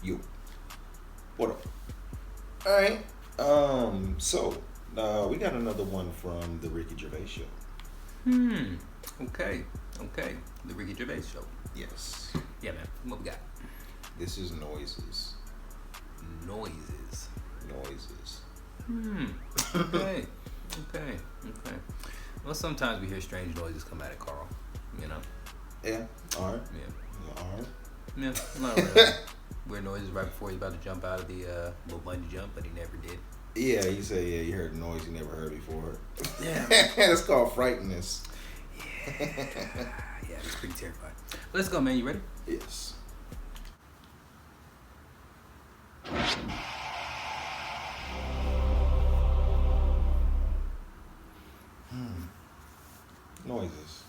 Yo. What up? Alright. So we got another one from the Ricky Gervais show. Okay. The Ricky Gervais show. Yes. Yeah, man. What we got? This is noises. Noises. Okay. Well, sometimes we hear strange noises come out of Karl, you know? Yeah. Alright. Yeah. Alright. Yeah, not really. Weird noises right before he's about to jump out of the little bungee jump, but he never did. Yeah, you say, you heard a noise you never heard before. Yeah. It's called frightenness. Yeah, it's pretty terrifying. Let's go, man. You ready? Yes. Noises.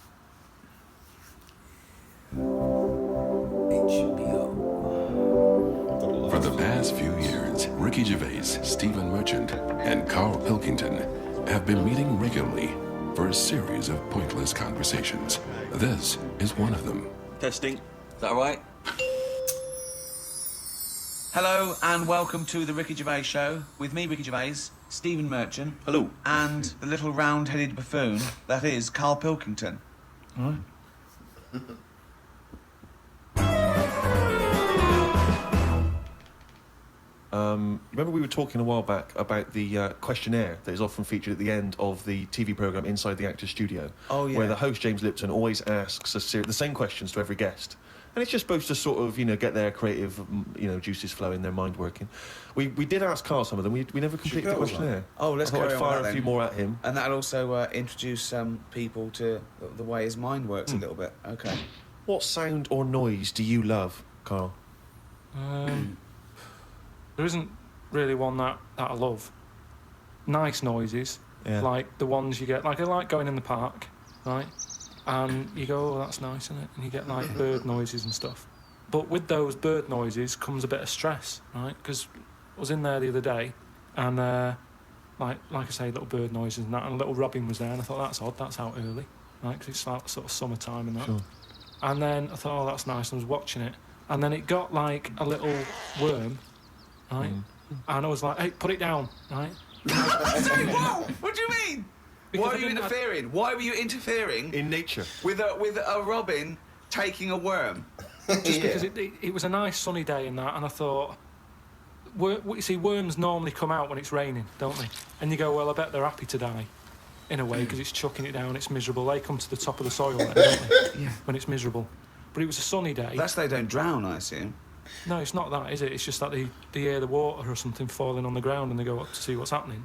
HBO. For the past few years, Ricky Gervais, Stephen Merchant, and Karl Pilkington have been meeting regularly for a series of pointless conversations. This is one of them. Testing. Is that all right? Hello and welcome to the Ricky Gervais Show with me, Ricky Gervais, Stephen Merchant. Hello. And the little round-headed buffoon that is Karl Pilkington. All right. Remember we were talking a while back about the questionnaire that is often featured at the end of the TV programme Inside the Actors Studio? Oh, yeah. Where the host, James Lipton, always asks the same questions to every guest. And it's just supposed to sort of, get their creative, juices flowing, their mind working. We did ask Karl some of them. We never completed the questionnaire. Oh, let's I thought carry I'd on with fire that a few then. more at him. And that'll also introduce some people to the way his mind works a little bit. Okay. What sound or noise do you love, Karl? There isn't really one that I love. Nice noises, like the ones you get, like I like going in the park, right? And you go, oh, that's nice, isn't it? And you get like bird noises and stuff. But with those bird noises comes a bit of stress, right? Because I was in there the other day, and like I say, little bird noises and that, and a little robin was there, and I thought, that's odd, that's out early, right? Because it's like sort of summertime and that. Sure. And then I thought, oh, that's nice, and I was watching it, and then it got like a little worm, right? And I was like, hey, put it down, right? Whoa! What do you mean? Because Why I are you didn't like- interfering? Why were you interfering In nature. with a robin taking a worm? Just because it was a nice sunny day and that, and I thought, you see, worms normally come out when it's raining, don't they? And you go, well, I bet they're happy to die, in a way, because it's chucking it down, it's miserable. They come to the top of the soil then, don't they? Yeah. When it's miserable. But it was a sunny day. That's they don't drown, I assume. No, it's not that, is it? It's just that they hear the water or something falling on the ground and they go up to see what's happening.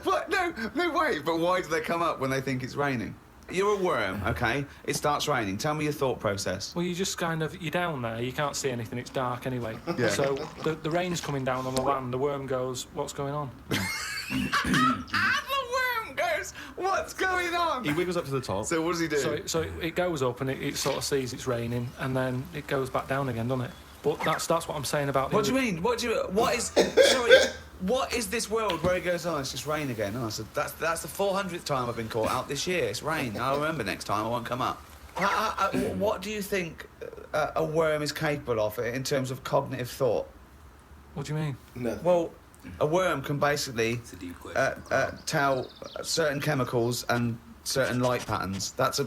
What? No way. But why do they come up when they think it's raining? You're a worm, okay? It starts raining. Tell me your thought process. Well, you just kind of, you're down there, you can't see anything, it's dark anyway. Yeah. So the rain's coming down on the land, the worm goes, what's going on? And the worm goes, what's going on? He wiggles up to the top. So what does he do? So it goes up and it sort of sees it's raining, and then it goes back down again, doesn't it? But that's what I'm saying about... What do you mean? What is... Sorry, what is this world where it goes, oh, it's just rain again? Oh, so that's the 400th time I've been caught out this year. It's rain. I'll remember next time. I won't come up. What do you think a worm is capable of in terms of cognitive thought? What do you mean? Nothing. Well, a worm can basically It's a deep question. tell certain chemicals and certain light patterns. That's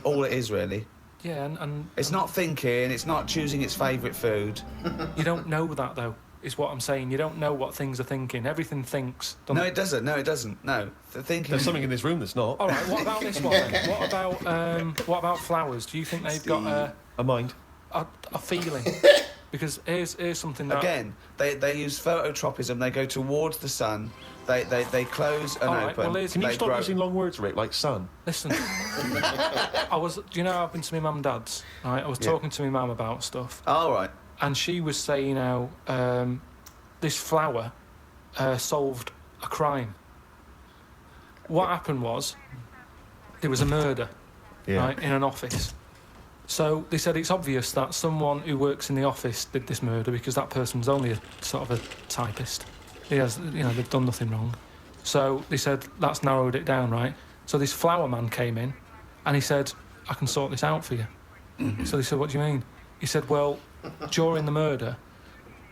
all it is, really. Yeah, and It's not thinking. It's not choosing its favourite food. you don't know that, though, is what I'm saying. You don't know what things are thinking. Everything thinks. No, it doesn't. No, it doesn't. No, the thinking. There's something in this room that's not. All right, what about this one then? What about flowers? Do you think they've got A mind. a feeling? Because here's something that... Again, they use phototropism. They go towards the sun. They close and All right, open. well, here's- Can you They stop grow. using long words, Rick, like sun? Listen, do you know I've been to my mum and dad's, right? I was talking to my mum about stuff, All right. and she was saying how this flower solved a crime. What happened was, there was a murder, right, in an office. So they said it's obvious that someone who works in the office did this murder because that person's only a sort of a typist. He has, they've done nothing wrong. So they said, that's narrowed it down, right? So this flower man came in and he said, I can sort this out for you. So they said, what do you mean? He said, well, during the murder,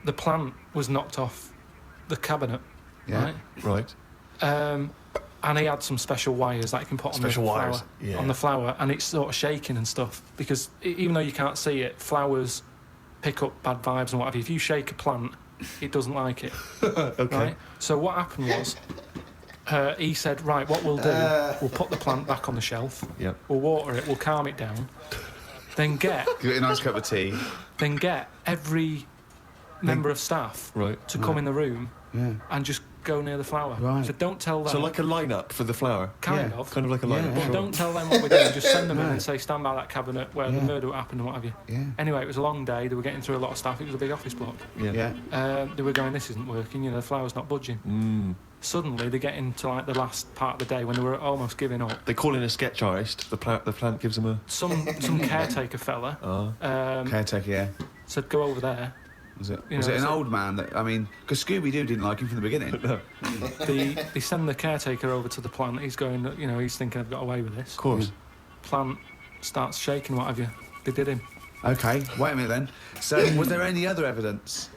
the plant was knocked off the cabinet, Yeah. Right. and he had some special wires that you can put Special on the wires, flower, yeah. on the flower, and it's sort of shaking and stuff because even though you can't see it, flowers pick up bad vibes and what have you. If you shake a plant, it doesn't like it. Okay. Right? So what happened was, he said, right, what we'll do, we'll put the plant back on the shelf, Yep. we'll water it, we'll calm it down, then get Give it a nice cup of tea. every member of staff Right. to come in the room Yeah. and just go near the flower. Right. So don't tell them. So like a lineup for the flower. kind Yeah. of. Kind of like a Yeah, lineup. But sure. don't tell them what we're doing. Just send them in No. and say, stand by that cabinet where the Yeah. murder happened and what have you. Yeah. Anyway, it was a long day. They were getting through a lot of stuff. It was a big office block. Yeah. They were going, this isn't working. The flower's not budging. Suddenly, they get into like the last part of the day when they were almost giving up. They call in a sketch artist. The plant gives them a. Some caretaker fella Caretaker, yeah. said, go over there. Was it? You Was know, it an so- old man that? I mean, because Scooby-Doo didn't like him from the beginning. They send the caretaker over to the plant. He's going, he's thinking, I've got away with this. Of course. Plant starts shaking, what have you. They did him. Okay, wait a minute then. So, was there any other evidence?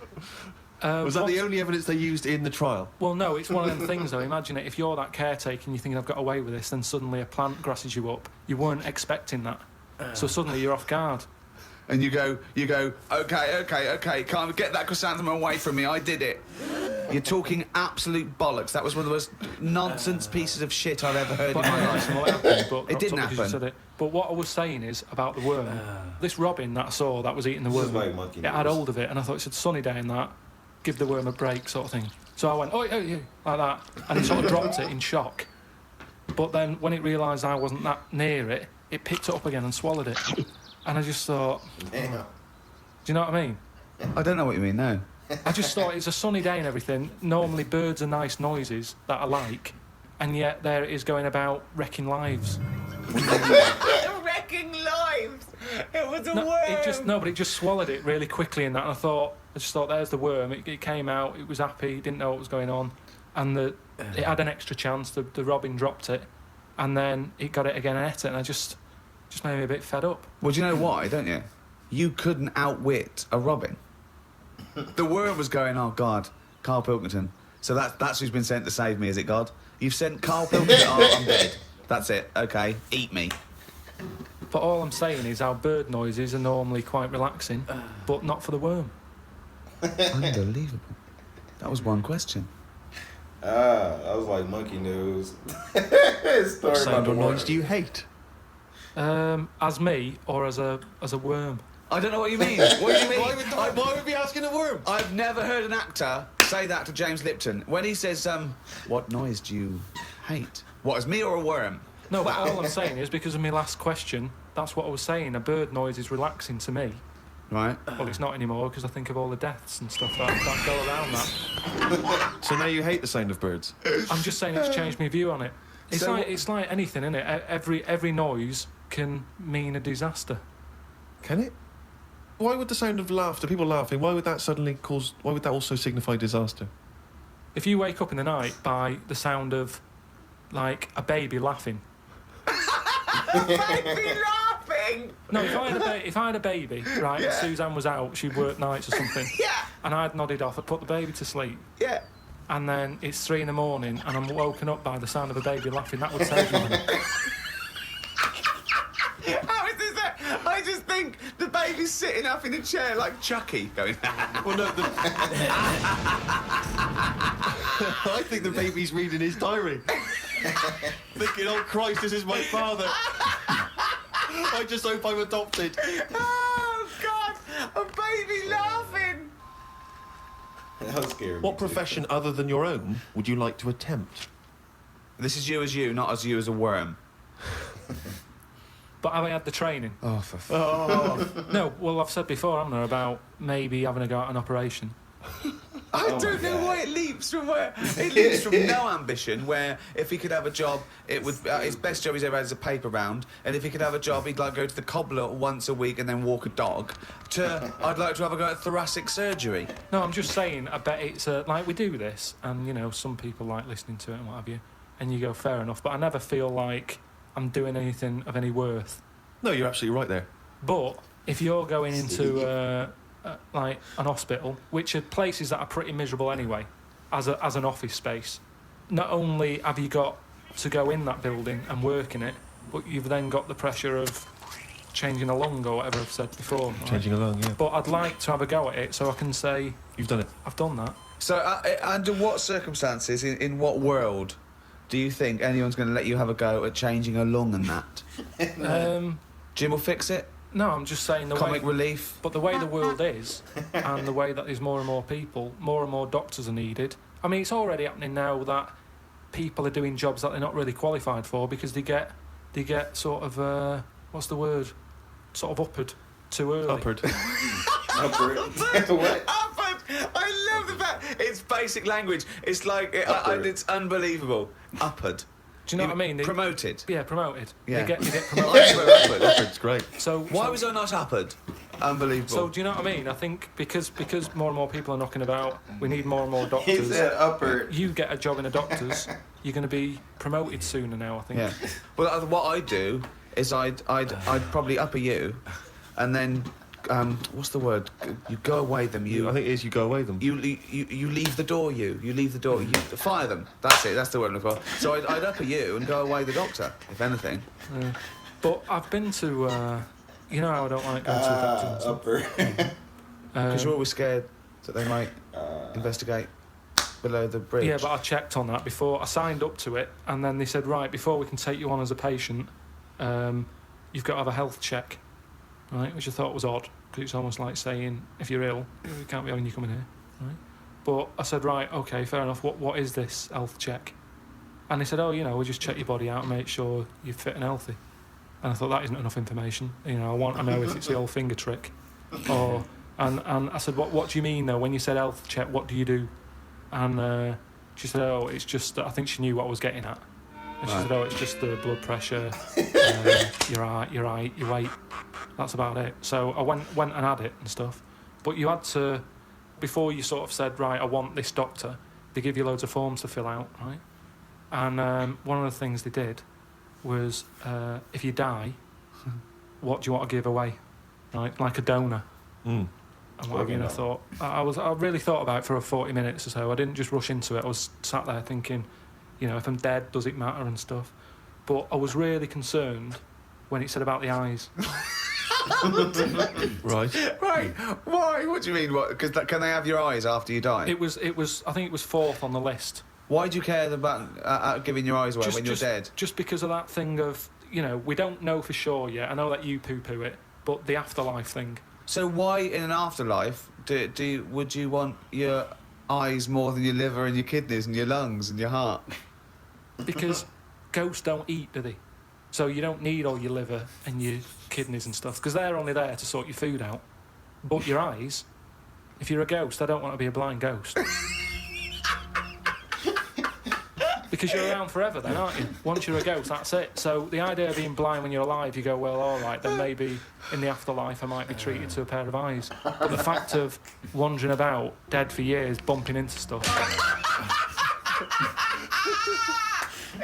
Was that the only evidence they used in the trial? Well, no, it's one of them things, though. Imagine it, if you're that caretaker and you think I've got away with this, then suddenly a plant grasses you up. You weren't expecting that. So suddenly you're off guard. And you go, okay, can't get that chrysanthemum away from me, I did it. You're talking absolute bollocks. That was one of the most nonsense pieces of shit I've ever heard But in my listen, life. well, it happened, but It didn't because you happen. said it. But what I was saying is about the worm. This robin that I saw that was eating the This is worm, like monkey it had nose. hold of it, and I thought it's a sunny day and that, give the worm a break sort of thing. So I went, oh, like that, and it sort of dropped it in shock. But then when it realised I wasn't that near it, it picked it up again and swallowed it. And I just thought, Damn. do you know what I mean? I don't know what you mean, no. I just thought it's a sunny day and everything. Normally birds are nice noises that I like, and yet there it is going about wrecking lives. Wrecking lives! It was a But it just swallowed it really quickly in that. And I just thought, there's the worm. It came out. It was happy. Didn't know what was going on, and it had an extra chance. The robin dropped it, and then it got it again and ate it. And I just made me a bit fed up. Well, do you know why, don't you? You couldn't outwit a robin. The worm was going, oh, God, Carl Pilkington. So that's who's been sent to save me, is it, God? You've sent Carl Pilkington, oh, I'm dead. That's it, okay, eat me. But all I'm saying is our bird noises are normally quite relaxing, but not for the worm. Unbelievable. That was one question. I was like monkey news. Story Sound about the or noise worm. do you hate? As me or as a worm? I don't know what you mean. What do you mean? Why would we asking a worm? I've never heard an actor say that to James Lipton. When he says, what noise do you hate? What, is me or a worm? No, but all I'm saying is because of my last question, that's what I was saying. A bird noise is relaxing to me. Right. Well, it's not anymore because I think of all the deaths and stuff that go around that. So now you hate the sound of birds? I'm just saying it's changed my view on it. It's So it's like anything, isn't it? Every noise can mean a disaster. Can it? Why would the sound of laughter, people laughing, why would that also signify disaster? If you wake up in the night by the sound of, like, a baby laughing. Baby laughing! No, if I had a baby, right, and Suzanne was out, she'd work nights or something, Yeah, and I'd nodded off, I'd put the baby to sleep, yeah. and then it's 3 a.m. and I'm woken up by the sound of a baby laughing, that would save me. How is this that? I just think the baby's sitting up in a chair like Chucky, going, Well, no, I think the baby's reading his diary. Thinking, oh Christ, this is my father. I just hope I'm adopted. oh, God, a baby laughing. That was scary. What profession other than your own would you like to attempt? This is you as you, not as you as a worm. But have I had the training? Oh, for f***. No, well, I've said before, haven't I, about maybe having to go out an operation. I don't know why it leaps from where. It leaps from no ambition, where if he could have a job, it would. His best job he's ever had is a paper round, and if he could have a job, he'd like go to the cobbler once a week and then walk a dog. To I'd like to have a go at thoracic surgery. No, I'm just saying, I bet it's like we do this, and some people like listening to it and what have you, and you go, fair enough, but I never feel like I'm doing anything of any worth. No, you're absolutely right there. But if you're going into like an hospital, which are places that are pretty miserable anyway, as an office space. Not only have you got to go in that building and work in it, but you've then got the pressure of changing a lung or whatever I've said before. Right? Changing a lung, yeah. But I'd like to have a go at it so I can say You've done it. I've done that. So, under what circumstances, in what world, do you think anyone's going to let you have a go at changing a lung and that? Jim will fix it? No, I'm just saying the Comic way... relief? But the way the world is, and the way that there's more and more people, more and more doctors are needed. I mean, it's already happening now that people are doing jobs that they're not really qualified for because they get sort of, what's the word? Sort of uppered too early. Upward. What? Upward! I love the fact it's basic language. It's like it's unbelievable. Upward. Do you know what I mean? Promoted. Yeah, promoted. Yeah. You get I promoted. swear upward. Upward's great. Why was I not upward? Unbelievable. So do you know what I mean? I think because more and more people are knocking about, we need more and more doctors. He said upper. You get a job in a doctor's, you're going to be promoted sooner now, I think. Yeah. Well, what I'd do is I'd probably upper you, and then what's the word? You go away them. I think it is you go away them. You leave the door. You leave the door. You fire them. That's it. That's the word I'm looking for. So I'd upper you and go away the doctor, if anything. But I've been to, you know how I don't like going to the doctor. and stuff. Upper. Because you're always scared that they might investigate below the bridge. Yeah, but I checked on that before. I signed up to it, and then they said, right, before we can take you on as a patient, you've got to have a health check, right? Which I thought was odd, because it's almost like saying, if you're ill, we can't be having you coming here, right? But I said, right, okay, fair enough. What is this health check? And they said, oh, we'll just check your body out and make sure you're fit and healthy. And I thought that isn't enough information. I want to know if it's the old finger trick, or and I said, what do you mean though? When you said health check, what do you do? And she said, oh, it's just. I think she knew what I was getting at. And she said, oh, it's just the blood pressure, your height, your weight. That's about it. So I went and had it and stuff. But you had to, before you sort of said, right, I want this doctor, they give you loads of forms to fill out, right? And one of the things they did was, if you die, what do you want to give away? Right, like a donor. And whatever, and I thought, I really thought about it for 40 minutes or so. I didn't just rush into it. I was sat there thinking, if I'm dead, does it matter and stuff? But I was really concerned when it said about the eyes. Right. Why? What do you mean? What? Because can they have your eyes after you die? It was. I think it was fourth on the list. Why do you care about giving your eyes away when you're dead? Just because of that thing of, we don't know for sure yet. I know that you poo-poo it, but the afterlife thing. So why, in an afterlife, would you want your eyes more than your liver and your kidneys and your lungs and your heart? Because ghosts don't eat, do they? So you don't need all your liver and your kidneys and stuff, because they're only there to sort your food out. But your eyes, if you're a ghost, I don't want to be a blind ghost. Because you're around forever then, aren't you? Once you're a ghost, that's it. So the idea of being blind when you're alive, you go, well, all right, then maybe in the afterlife I might be treated to a pair of eyes. But the fact of wandering about, dead for years, bumping into stuff...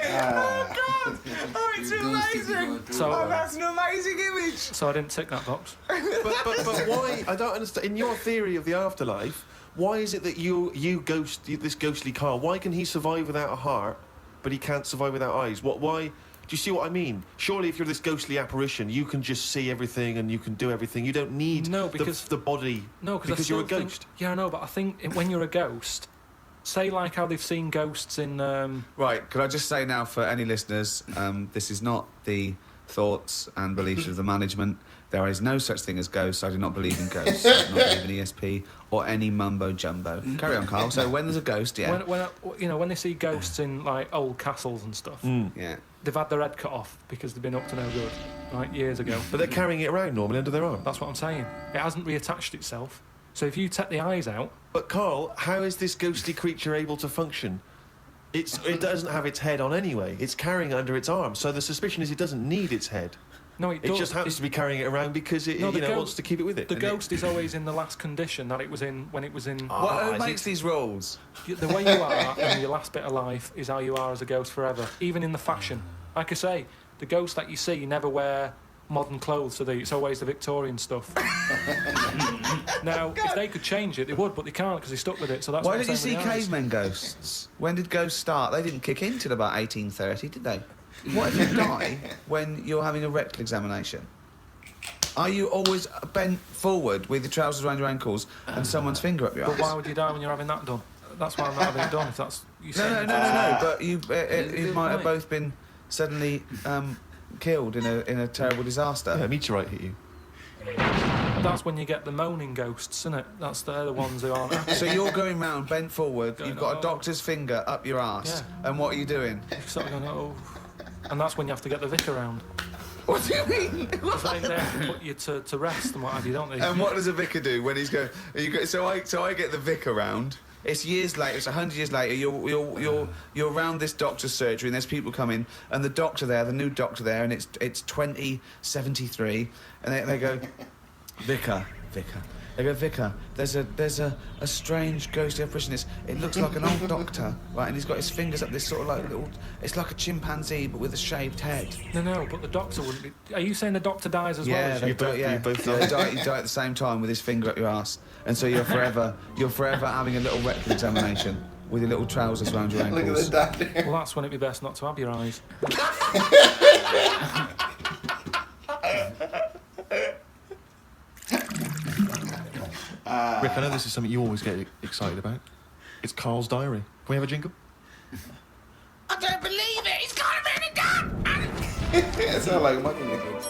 Oh, God! Oh, it's amazing! That's an amazing image! So I didn't tick that box. But why? I don't understand. In your theory of the afterlife, why is it that this ghostly Karl, why can he survive without a heart, but he can't survive without eyes? Why? Do you see what I mean? Surely, if you're this ghostly apparition, you can just see everything and you can do everything. You don't need the body. No, because you're a ghost. Yeah, I know, but I think when you're a ghost, say like how they've seen ghosts in. Right, could I just say now for any listeners, this is not the thoughts and beliefs of the management. There is no such thing as ghosts. I do not believe in ghosts. I do not believe in ESP or any mumbo jumbo. Carry on, Karl. So when there's a ghost, yeah. When they see ghosts in like old castles and stuff, yeah, they've had their head cut off because they've been up to no good, like years ago. But they're carrying it around normally under their arm. That's what I'm saying. It hasn't reattached itself. So if you take the eyes out... But Karl, how is this ghostly creature able to function? It doesn't have its head on anyway. It's carrying it under its arm. So the suspicion is it doesn't need its head. No, it does. It just happens to be carrying it around because it wants to keep it with it. The ghost is always in the last condition that it was in when it was in... Who makes these rules? The way you are in your last bit of life is how you are as a ghost forever, even in the fashion. Like I say, the ghosts that you see never wear modern clothes, so it's always the Victorian stuff. Now, if they could change it, they would, but they can't because they stuck with it. So that's Why what did you I'm see saying with the eyes. cavemen ghosts? When did ghosts start? They didn't kick in till about 1830, did they? What if you die when you're having a rectal examination? Are you always bent forward with your trousers around your ankles and someone's finger up your But ass? why would you die when you're having that done? That's why I'm not having it done. If that's you No. But you might have both been suddenly killed in a terrible disaster. Yeah, a meteorite hit you. That's when you get the moaning ghosts, isn't it? They're the ones who aren't happy. So you're going round bent forward. Going, You've got "Oh." a doctor's finger up your ass, and what are you doing? You're sort of going, oh. And that's when you have to get the vicar round. What do you mean? They have to put you to rest and what have you, don't they? And what does a vicar do when he's going? So I get the vicar round. It's years later. It's 100 years later. You're around this doctor's surgery, and there's people coming, and the doctor there, the new doctor there, and it's 2073, and they go, vicar. They go, vicar. There's a strange ghostly apparition. It looks like an old doctor, right? And he's got his fingers up this sort of like little. It's like a chimpanzee, but with a shaved head. No, but the doctor wouldn't be. Are you saying the doctor dies as well? Yeah, As they you? do. Yeah, both you die at the same time with his finger up your ass, and so you're forever having a little rectal examination with your little trousers around your ankles. Look at the doctor. Well, that's when it'd be best not to have your eyes. Rick, I know this is something you always get excited about. It's Karl's diary. Can we have a jingle? I don't believe it. He's got a really gun. It sounds like monkey nickels.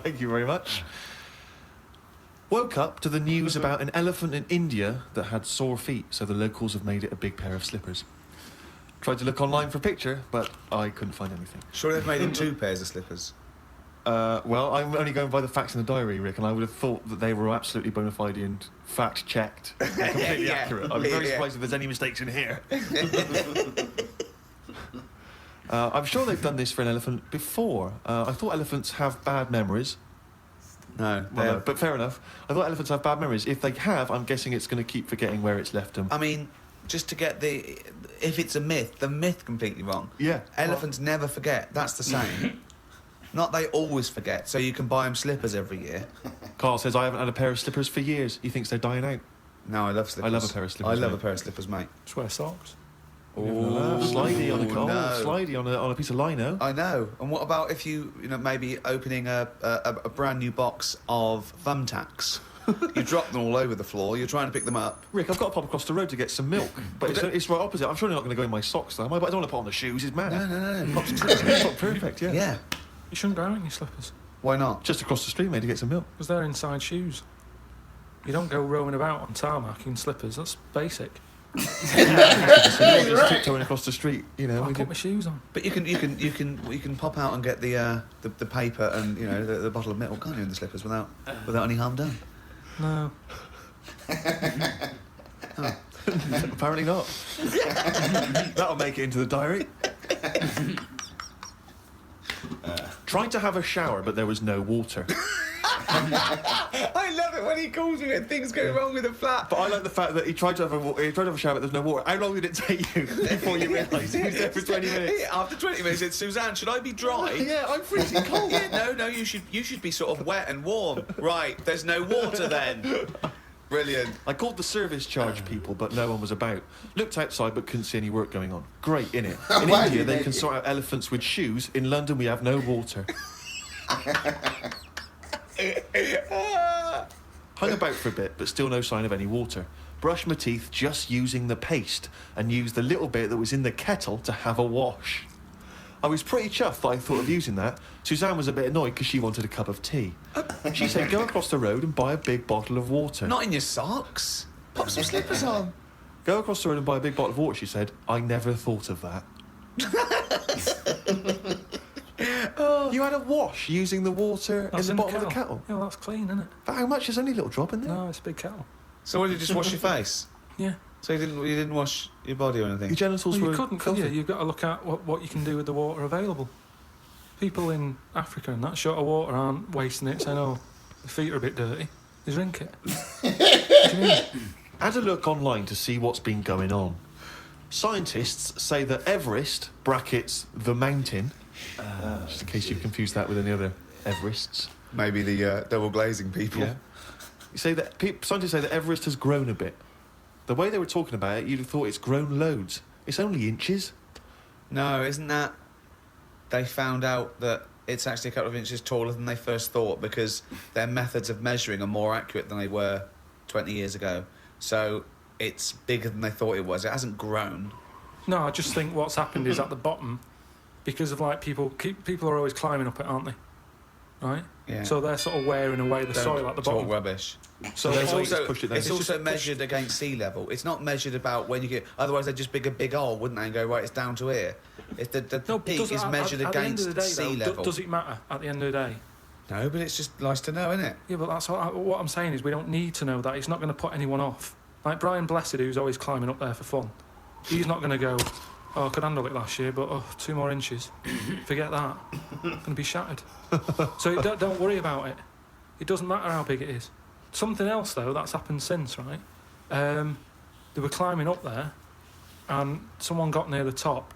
Thank you very much. Woke up to the news about an elephant in India that had sore feet, so the locals have made it a big pair of slippers. Tried to look online for a picture, but I couldn't find anything. Sure, they've made him 2 pairs of slippers. Well, I'm only going by the facts in the diary, Rick, and I would have thought that they were absolutely bona fide and fact-checked and completely Yeah. accurate. I'm very Yeah. surprised if there's any mistakes in here. I'm sure they've done this for an elephant before. I thought elephants have bad memories. No, Well, no, but fair enough. I thought elephants have bad memories. If they have, I'm guessing it's going to keep forgetting where it's left them. I mean, just to get if it's a myth, the myth completely wrong. Yeah. Elephants never forget. That's the same. Not they always forget. So you can buy them slippers every year. Carl says I haven't had a pair of slippers for years. He thinks they're dying out. No, I love slippers. I love a pair of slippers, I love mate. a pair of slippers, mate. Just wear socks. Slidey on a no. slidey on a piece of lino. I know. And what about if you maybe opening a brand new box of thumbtacks? You drop them all over the floor. You're trying to pick them up. Rick, I've got to pop across the road to get some milk, but it's right opposite. I'm sure they're not going to go in my socks, though. Am I? But I don't want to put on the shoes. It's mad. No. Pop some It's slippers. not perfect, yeah. Yeah. You shouldn't go out in your slippers Why not? Just across the street, mate, to get some milk. because they're inside shoes. You don't go roaming about on tarmac in slippers. That's basic. Just tiptoeing across the street, you know. I we put do- my shoes on. But you can pop out and get the paper and the bottle of milk, can't you, in the slippers without any harm done? No. Apparently not. That'll make it into the diary. Tried to have a shower, but there was no water. I love it when he calls me when things go wrong with the flat. But I like the fact that he tried to have a shower, but there's no water. How long did it take you before you realised he was there for 20 minutes? After 20 minutes, he said, Suzanne, should I be dry? Yeah, I'm freezing cold. Yeah, no, you should be sort of wet and warm. Right, there's no water then. Brilliant. I called the service charge people, but no one was about. Looked outside, but couldn't see any work going on. Great, innit? In Why India, did they they- can sort out elephants with shoes. In London, we have no water. Hung about for a bit, but still no sign of any water. Brushed my teeth just using the paste and used the little bit that was in the kettle to have a wash. I was pretty chuffed that I thought of using that. Suzanne was a bit annoyed because she wanted a cup of tea. She said, go across the road and buy a big bottle of water. Not in your socks. Pop some slippers on. Go across the road and buy a big bottle of water, she said. I never thought of that. You had a wash using the water That's in the bottom of the kettle. Yeah, well, that's clean, isn't it? But how much? There's only a little drop in there. No, it's a big kettle. So what, did you just wash your face? Yeah. So you didn't wash your body or anything? Your genitals Well, were you couldn't, could filthy. you? You've got to look at what you can do with the water available. People in Africa and that short of water aren't wasting it, saying, oh, the feet are a bit dirty. They drink it. What do you mean? Had a look online to see what's been going on. Scientists say that Everest, brackets, the mountain, just in case you've confused that with any other Everests. Maybe the double glazing people. Yeah. You say that scientists say that Everest has grown a bit. The way they were talking about it, you'd have thought it's grown loads. It's only inches. No, isn't that... They found out that it's actually a couple of inches taller than they first thought because their methods of measuring are more accurate than they were 20 years ago. So it's bigger than they thought it was. It hasn't grown. No, I just think what's happened is at the bottom, because of like people are always climbing up it, aren't they? Right? Yeah. So they're sort of wearing away the soil at the bottom. Talk rubbish. So They it's always also, push it down. it's It's also just measured against sea level. It's not measured about when you get... Otherwise, they'd just dig a big hole, wouldn't they, and go, right, it's down to here. If the peak is measured at the end against of the day, sea though, level. does it matter at the end of the day? No, but it's just nice to know, isn't it? Yeah, but that's what I'm saying is we don't need to know that. It's not going to put anyone off. Like Brian Blessed, who's always climbing up there for fun, he's not going to go, oh, I could handle it last year, but 2 more inches. Forget that. Going to be shattered. So don't worry about it. It doesn't matter how big it is. Something else, though, that's happened since, right? They were climbing up there, and someone got near the top,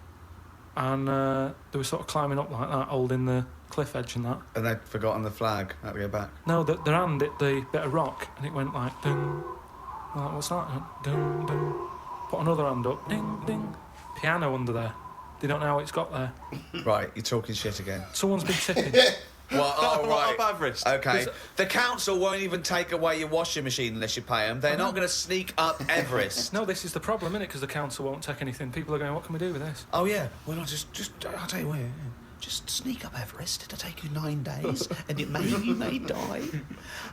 and they were sort of climbing up like that, holding the cliff edge and that. And they'd forgotten the flag. Had to go back. No, their hand hit the bit of rock, and it went like, ding. Like, what's that? Ding, ding. Put another hand up, ding, ding. Piano under there. They don't know how it's got there. Right, you're talking shit again. Someone's been tipping. Well, oh, right. Up Everest. Okay. The council won't even take away your washing machine unless you pay them. They're not going to sneak up Everest. No, this is the problem, isn't it? Because the council won't take anything. People are going, what can we do with this? Oh, yeah. Well, I'll tell you what. Just sneak up Everest. It'll take you 9 days, and you may die.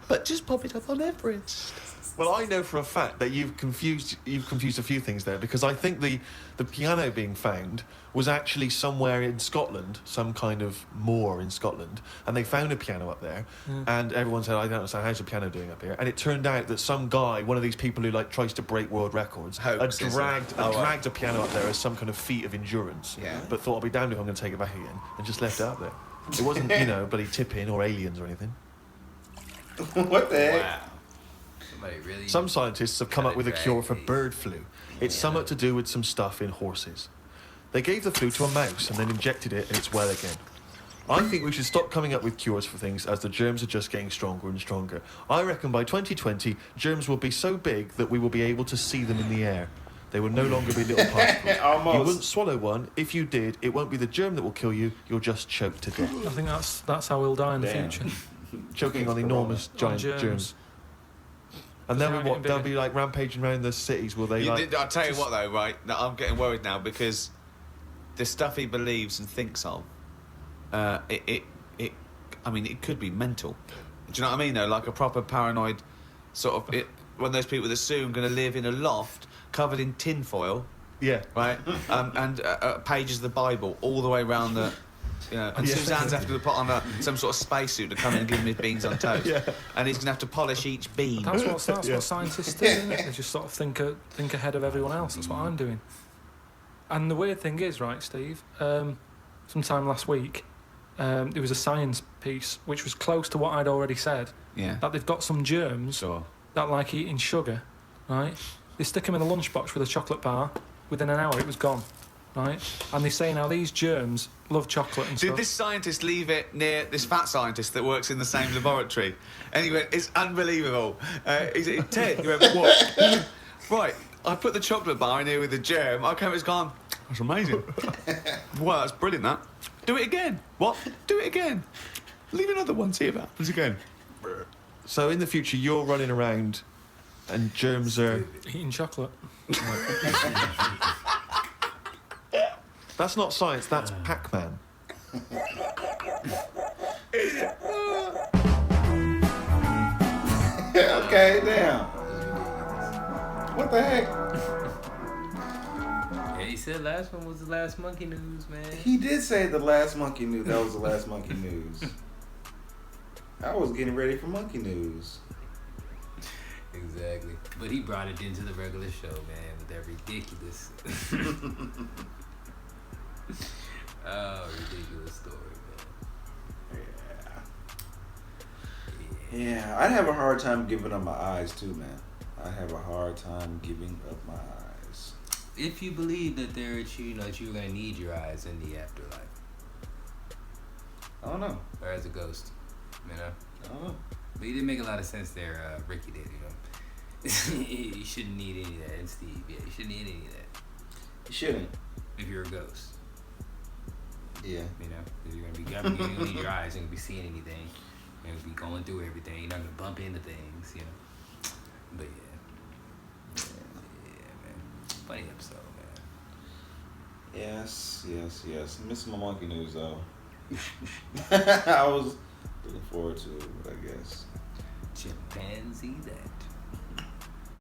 But just pop it up on Everest. Well, I know for a fact that you've confused a few things there, because I think the piano being found was actually somewhere in Scotland, some kind of moor in Scotland, and they found a piano up there, and everyone said, I don't understand, how's the piano doing up here? And it turned out that some guy, one of these people who like tries to break world records, Hoax, had dragged a piano up there as some kind of feat of endurance, Yeah. but thought, I'll be damned if I'm going to take it back again, and just left it up there. It wasn't, bloody tipping or aliens or anything. What the heck? Wow. Somebody really... Some scientists have come up with a cure for drag bird flu. It's something to do with some stuff in horses. They gave the flu to a mouse and then injected it and it's well again. I think we should stop coming up with cures for things as the germs are just getting stronger and stronger. I reckon by 2020, germs will be so big that we will be able to see them in the air. They will no longer be little particles. Almost. You wouldn't swallow one. If you did, it won't be the germ that will kill you. You'll just choke to death. I think that's how we'll die in the Damn. future. Choking on enormous giant germs. And then Just they'll be like rampaging around the cities, will they? I'll tell you what, though, right? No, I'm getting worried now because the stuff he believes and thinks of, it could be mental. Do you know what I mean, though? Like a proper paranoid sort of... one of those people that soon going to live in a loft covered in tinfoil, Yeah. right? And pages of the Bible all the way around the... and Suzanne's having to put on some sort of spacesuit to come in and give him his beans on toast. Yeah. And he's going to have to polish each bean. That's what scientists do, isn't it? They just sort of think ahead of everyone else. That's what I'm doing. And the weird thing is, right, Steve, sometime last week, there was a science piece which was close to what I'd already said, that they've got some germs that like eating sugar, right? They stick them in a lunchbox with a chocolate bar. Within an hour, it was gone. Right? And they say now these germs love chocolate and Did stuff. this scientist leave it near this fat scientist that works in the same laboratory? And he went, it's unbelievable. He said, Ted, he went, what? Right, I put the chocolate bar in here with the germ. I came, it's gone. That's amazing. Wow, that's brilliant, that. Do it again. What? Do it again. Leave another one, see if it happens again. So in the future, you're running around and germs are... Eating chocolate. That's not science, that's Pac-Man. Okay, damn. What the heck? Yeah, he said last one was the last monkey news, man. He did say the last monkey news. That was the last monkey news. I was getting ready for monkey news. Exactly. But he brought it into the regular show, man, with that ridiculous... Oh, ridiculous story, man. Yeah, I'd have a hard time giving up my eyes too, man. I have a hard time giving up my eyes. If you believe that that you're gonna need your eyes in the afterlife, I don't know. or as a ghost. You know. I don't know. But you didn't make a lot of sense there. Ricky did. You know. You shouldn't need any of that. And Steve, yeah, you shouldn't need any of that. You shouldn't. If you're a ghost. Yeah. You know, because you're gonna need your eyes. You're gonna be seeing anything. You're gonna be going through everything. You're not gonna bump into things. You know. But yeah, man. Funny episode, man. Yes. Missing my monkey news though. I was looking forward to it, but I guess. Chimpanzee that.